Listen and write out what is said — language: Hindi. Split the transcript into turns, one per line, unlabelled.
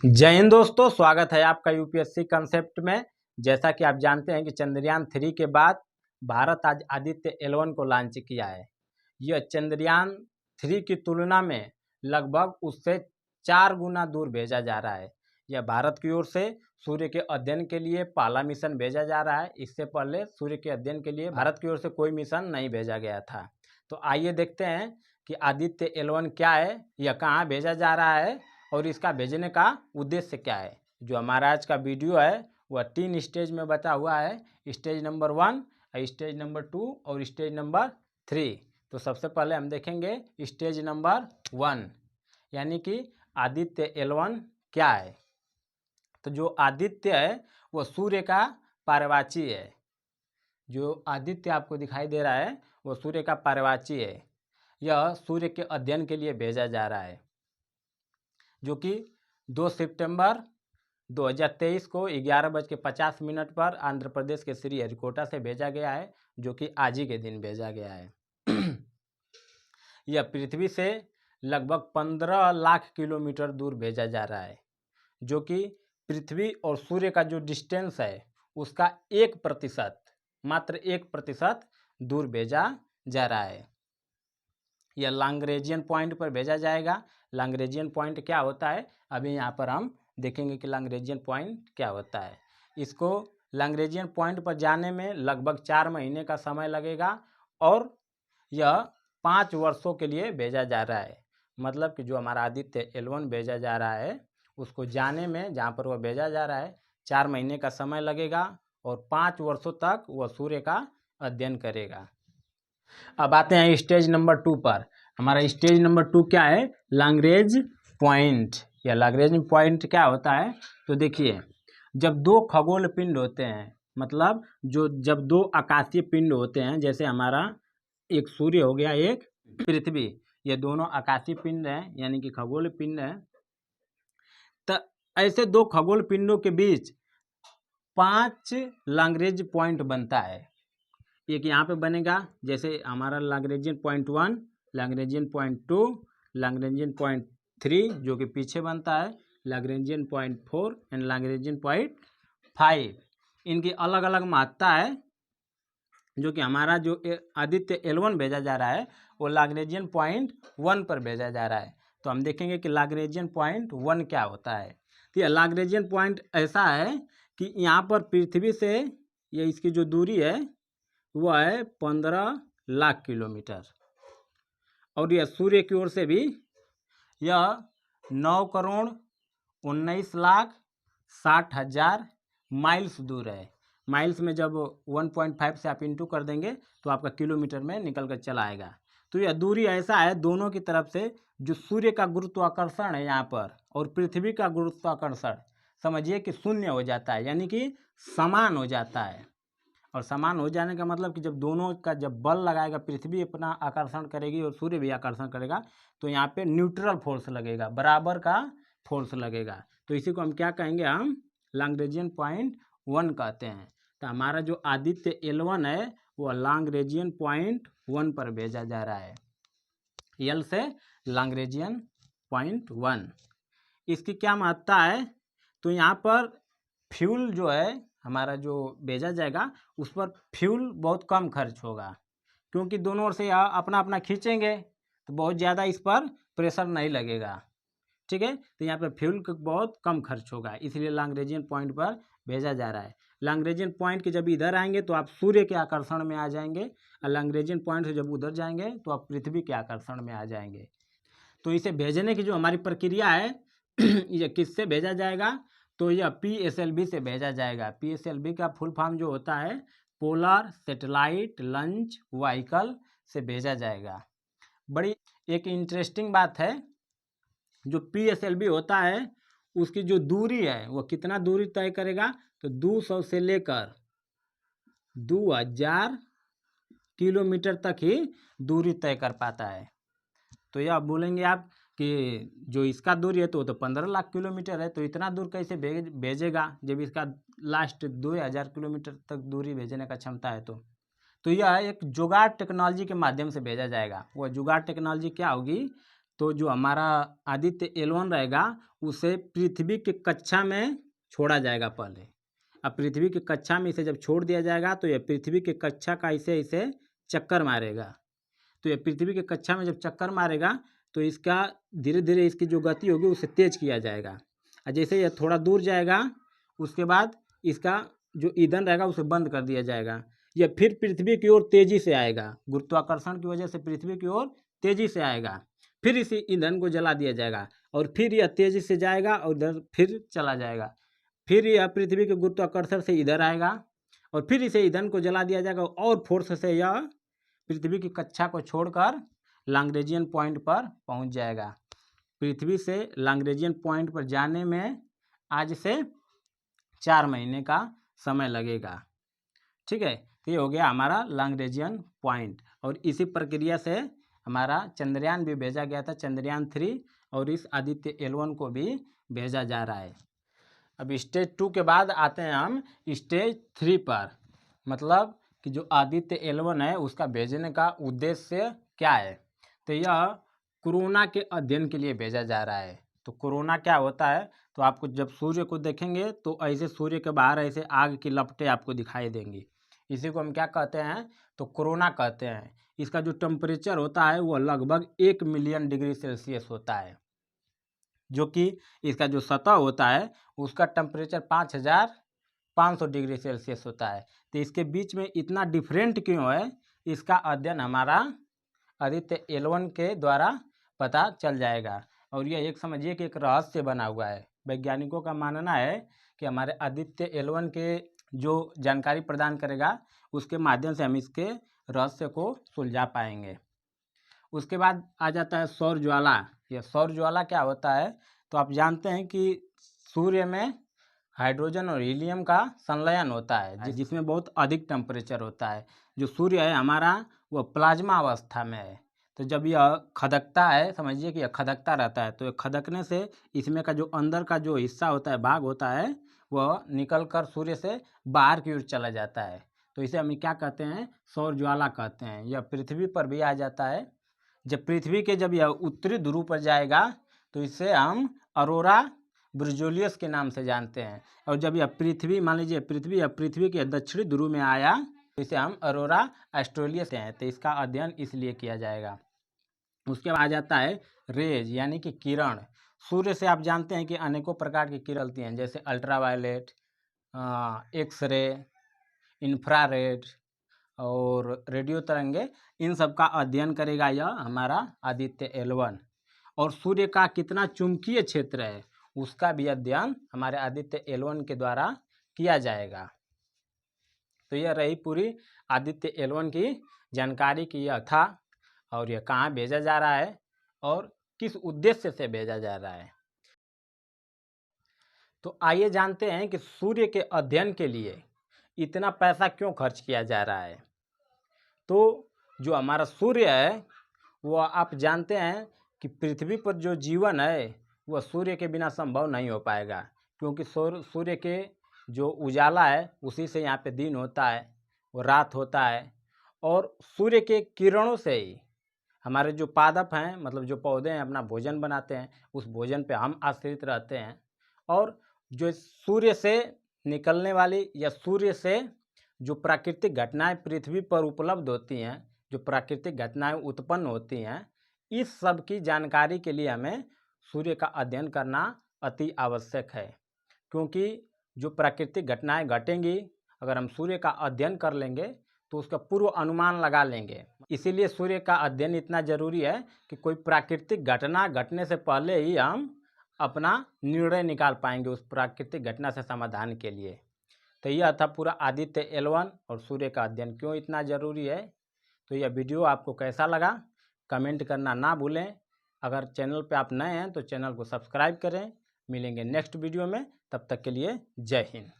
जय हिंद दोस्तों, स्वागत है आपका यूपीएससी कंसेप्ट में। जैसा कि आप जानते हैं कि चंद्रयान 3 के बाद भारत आज आदित्य L1 को लॉन्च किया है। यह चंद्रयान 3 की तुलना में लगभग उससे 4 गुना दूर भेजा जा रहा है। यह भारत की ओर से सूर्य के अध्ययन के लिए पहला मिशन भेजा जा रहा है। इससे पहले सूर्य के अध्ययन के लिए भारत की ओर से कोई मिशन नहीं भेजा गया था। तो आइए देखते हैं कि आदित्य L1 क्या है, यह कहाँ भेजा जा रहा है और इसका भेजने का उद्देश्य क्या है। जो हमारा आज का वीडियो है वह 3 स्टेज में बता हुआ है। स्टेज नंबर 1, स्टेज नंबर 2 और स्टेज नंबर 3। तो सबसे पहले हम देखेंगे स्टेज नंबर 1, यानी कि आदित्य L1 क्या है। तो जो आदित्य है वह सूर्य का पर्यवाची है। जो आदित्य आपको दिखाई दे रहा है वह सूर्य का पर्यवाची है। यह सूर्य के अध्ययन के लिए भेजा जा रहा है, जो कि 2 सितंबर 2023 को 11:50 पर आंध्र प्रदेश के श्रीहरिकोटा से भेजा गया है, जो कि आज ही के दिन भेजा गया है। यह पृथ्वी से लगभग 15 लाख किलोमीटर दूर भेजा जा रहा है, जो कि पृथ्वी और सूर्य का जो डिस्टेंस है उसका 1%, मात्र 1% दूर भेजा जा रहा है। यह लैग्रेंजियन पॉइंट पर भेजा जाएगा। लैग्रेंजियन पॉइंट क्या होता है, अभी यहाँ पर हम देखेंगे कि लैग्रेंजियन पॉइंट क्या होता है। इसको लैग्रेंजियन पॉइंट पर जाने में लगभग 4 महीने का समय लगेगा और यह 5 वर्षों के लिए भेजा जा रहा है। मतलब कि जो हमारा आदित्य L1 भेजा जा रहा है उसको जाने में, जहाँ पर वह भेजा जा रहा है, 4 महीने का समय लगेगा और 5 वर्षों तक वह सूर्य का अध्ययन करेगा। अब आते हैं स्टेज नंबर 2 पर। हमारा स्टेज नंबर 2 क्या है, लैग्रेंज पॉइंट। या लैग्रेंज पॉइंट क्या होता है, तो देखिए, जब 2 खगोल पिंड होते हैं, मतलब जब 2 आकाशीय पिंड होते हैं, जैसे हमारा एक सूर्य हो गया, एक पृथ्वी, ये दोनों आकाशीय पिंड हैं, यानी कि खगोल पिंड हैं। तो ऐसे 2 खगोल पिंडों के बीच 5 लैग्रेंज पॉइंट बनता है। एक यहाँ पे बनेगा, जैसे हमारा Lagrangian point 1, Lagrangian point 2, Lagrangian point 3 जो कि पीछे बनता है, Lagrangian point 4 and Lagrangian point 5। इनकी अलग अलग महत्ता है। जो कि हमारा जो आदित्य L1 भेजा जा रहा है वो लैग्रेंजियन पॉइंट 1 पर भेजा जा रहा है। तो हम देखेंगे कि लैग्रेंजियन पॉइंट 1 क्या होता है। तो यह लैग्रेंजियन पॉइंट ऐसा है कि यहाँ पर पृथ्वी से ये इसकी जो दूरी है वह है 15 लाख किलोमीटर और यह सूर्य की ओर से भी यह 9,19,60,000 माइल्स दूर है। माइल्स में जब 1.5 से आप इंटू कर देंगे तो आपका किलोमीटर में निकल कर चला आएगा। तो यह दूरी ऐसा है दोनों की तरफ से, जो सूर्य का गुरुत्वाकर्षण है यहाँ पर और पृथ्वी का गुरुत्वाकर्षण समझिए कि शून्य हो जाता है, यानी कि समान हो जाता है। और समान हो जाने का मतलब कि जब दोनों का जब बल लगाएगा, पृथ्वी अपना आकर्षण करेगी और सूर्य भी आकर्षण करेगा, तो यहाँ पे न्यूट्रल फोर्स लगेगा, बराबर का फोर्स लगेगा। तो इसी को हम क्या कहेंगे, हम लैग्रेंजियन पॉइंट 1 कहते हैं। तो हमारा जो आदित्य L1 है वो लैग्रेंजियन पॉइंट 1 पर भेजा जा रहा है। L से लैग्रेंजियन पॉइंट 1। इसकी क्या महत्ता है, तो यहाँ पर फ्यूल जो है हमारा जो भेजा जाएगा उस पर फ्यूल बहुत कम खर्च होगा, क्योंकि दोनों ओर से अपना अपना खींचेंगे तो बहुत ज़्यादा इस पर प्रेशर नहीं लगेगा। ठीक है, तो यहाँ पर फ्यूल बहुत कम खर्च होगा, इसलिए लैग्रेंजियन पॉइंट पर भेजा जा रहा है। लैग्रेंजियन पॉइंट के जब इधर आएंगे तो आप सूर्य के आकर्षण में आ जाएंगे और लैग्रेंजियन पॉइंट से जब उधर जाएंगे तो आप पृथ्वी के आकर्षण में आ जाएंगे। तो इसे भेजने की जो हमारी प्रक्रिया है ये किससे भेजा जाएगा, तो यह PSLV से भेजा जाएगा। PSLV का फुल फॉर्म जो होता है पोलर सैटेलाइट लॉन्च व्हीकल से भेजा जाएगा। बड़ी एक इंटरेस्टिंग बात है, जो PSLV होता है उसकी जो दूरी है वो कितना दूरी तय करेगा, तो 200 से लेकर 2000 किलोमीटर तक ही दूरी तय कर पाता है। तो यह बोलेंगे आप कि जो इसका दूरी है तो 15 लाख किलोमीटर है, तो इतना दूर कैसे भेजेगा जब इसका लास्ट 2000 किलोमीटर तक दूरी भेजने का क्षमता है। तो यह एक जुगाड़ टेक्नोलॉजी के माध्यम से भेजा जाएगा। वह जुगाड़ टेक्नोलॉजी क्या होगी, तो जो हमारा आदित्य L1 रहेगा उसे पृथ्वी के कक्षा में छोड़ा जाएगा पहले। अब पृथ्वी की कक्षा में इसे जब छोड़ दिया जाएगा तो यह पृथ्वी के कक्षा का इसे चक्कर मारेगा। तो यह पृथ्वी के कक्षा में जब चक्कर मारेगा तो इसका धीरे धीरे इसकी जो गति होगी उसे तेज किया जाएगा। और जैसे यह थोड़ा दूर जाएगा उसके बाद इसका जो ईंधन रहेगा उसे बंद कर दिया जाएगा। यह फिर पृथ्वी की ओर तेजी से आएगा, गुरुत्वाकर्षण की वजह से पृथ्वी की ओर तेजी से आएगा। फिर इसी ईंधन को जला दिया जाएगा और फिर यह तेजी से जाएगा और इधर फिर चला जाएगा। फिर यह पृथ्वी के गुरुत्वाकर्षण से इधर आएगा और फिर इसे ईंधन को जला दिया जाएगा और फोर्स से यह पृथ्वी की कक्षा को छोड़कर लैग्रेंजियन पॉइंट पर पहुंच जाएगा। पृथ्वी से लैग्रेंजियन पॉइंट पर जाने में आज से 4 महीने का समय लगेगा। ठीक है, तो ये हो गया हमारा लैग्रेंजियन पॉइंट। और इसी प्रक्रिया से हमारा चंद्रयान भी भेजा गया था, चंद्रयान 3, और इस आदित्य L1 को भी भेजा जा रहा है। अब स्टेज 2 के बाद आते हैं हम स्टेज 3 पर, मतलब कि जो आदित्य L1 है उसका भेजने का उद्देश्य क्या है। तो यह कोरोना के अध्ययन के लिए भेजा जा रहा है। तो कोरोना क्या होता है, तो आपको जब सूर्य को देखेंगे तो ऐसे सूर्य के बाहर ऐसे आग की लपटें आपको दिखाई देंगी, इसी को हम क्या कहते हैं, तो कोरोना कहते हैं। इसका जो टेम्परेचर होता है वो लगभग 1 मिलियन डिग्री सेल्सियस होता है, जो कि इसका जो सतह होता है उसका टेम्परेचर 5500 डिग्री सेल्सियस होता है। तो इसके बीच में इतना डिफरेंट क्यों है, इसका अध्ययन हमारा आदित्य L1 के द्वारा पता चल जाएगा। और यह एक समझिए कि एक रहस्य बना हुआ है। वैज्ञानिकों का मानना है कि हमारे आदित्य L1 के जो जानकारी प्रदान करेगा उसके माध्यम से हम इसके रहस्य को सुलझा पाएंगे। उसके बाद आ जाता है सौर ज्वाला। यह सौर ज्वाला क्या होता है, तो आप जानते हैं कि सूर्य में हाइड्रोजन और हीलियम का संलयन होता है जिसमें बहुत अधिक टेम्परेचर होता है। जो सूर्य है हमारा वह प्लाज्मा अवस्था में है। तो जब यह खदकता है, समझिए कि यह खदकता रहता है, तो यह खदकने से इसमें का जो अंदर का जो हिस्सा होता है, भाग होता है, वह निकल कर सूर्य से बाहर की ओर चला जाता है। तो इसे हम क्या कहते हैं, सौर ज्वाला कहते हैं। यह पृथ्वी पर भी आ जाता है। जब पृथ्वी के जब यह उत्तरी ध्रुव पर जाएगा तो इसे हम अरोरा ब्रिजोलियस के नाम से जानते हैं। और जब यह पृथ्वी, मान लीजिए पृथ्वी के दक्षिणी ध्रुव में आया तो इसे हम अरोरा ऑस्ट्रेलियस हैं। तो इसका अध्ययन इसलिए किया जाएगा। उसके बाद आ जाता है रेज, यानी कि किरण। सूर्य से आप जानते हैं कि अनेकों प्रकार की किरण होती हैं, जैसे अल्ट्रावायलेट, एक्सरे, इंफ्रारेड और रेडियो तरंगे। इन सब का अध्ययन करेगा यह हमारा आदित्य L1। और सूर्य का कितना चुंबकीय क्षेत्र है उसका भी अध्ययन हमारे आदित्य L1 के द्वारा किया जाएगा। तो यह रही पूरी आदित्य L1 की जानकारी की यह था, और यह कहाँ भेजा जा रहा है और किस उद्देश्य से भेजा जा रहा है। तो आइए जानते हैं कि सूर्य के अध्ययन के लिए इतना पैसा क्यों खर्च किया जा रहा है। तो जो हमारा सूर्य है वह आप जानते हैं कि पृथ्वी पर जो जीवन है वह सूर्य के बिना संभव नहीं हो पाएगा, क्योंकि सूर्य के जो उजाला है उसी से यहाँ पे दिन होता है, वो रात होता है। और सूर्य के किरणों से ही हमारे जो पादप हैं, मतलब जो पौधे हैं, अपना भोजन बनाते हैं, उस भोजन पे हम आश्रित रहते हैं। और जो सूर्य से निकलने वाली या सूर्य से जो प्राकृतिक घटनाएं पृथ्वी पर उपलब्ध होती हैं, जो प्राकृतिक घटनाएं उत्पन्न होती हैं, इस सब की जानकारी के लिए हमें सूर्य का अध्ययन करना अति आवश्यक है। क्योंकि जो प्राकृतिक घटनाएं घटेंगी, अगर हम सूर्य का अध्ययन कर लेंगे तो उसका पूर्व अनुमान लगा लेंगे। इसीलिए सूर्य का अध्ययन इतना जरूरी है कि कोई प्राकृतिक घटना घटने से पहले ही हम अपना निर्णय निकाल पाएंगे उस प्राकृतिक घटना से समाधान के लिए। तो यह था पूरा आदित्य L1 और सूर्य का अध्ययन क्यों इतना ज़रूरी है। तो यह वीडियो आपको कैसा लगा कमेंट करना ना भूलें। अगर चैनल पे आप नए हैं तो चैनल को सब्सक्राइब करें। मिलेंगे नेक्स्ट वीडियो में, तब तक के लिए जय हिंद।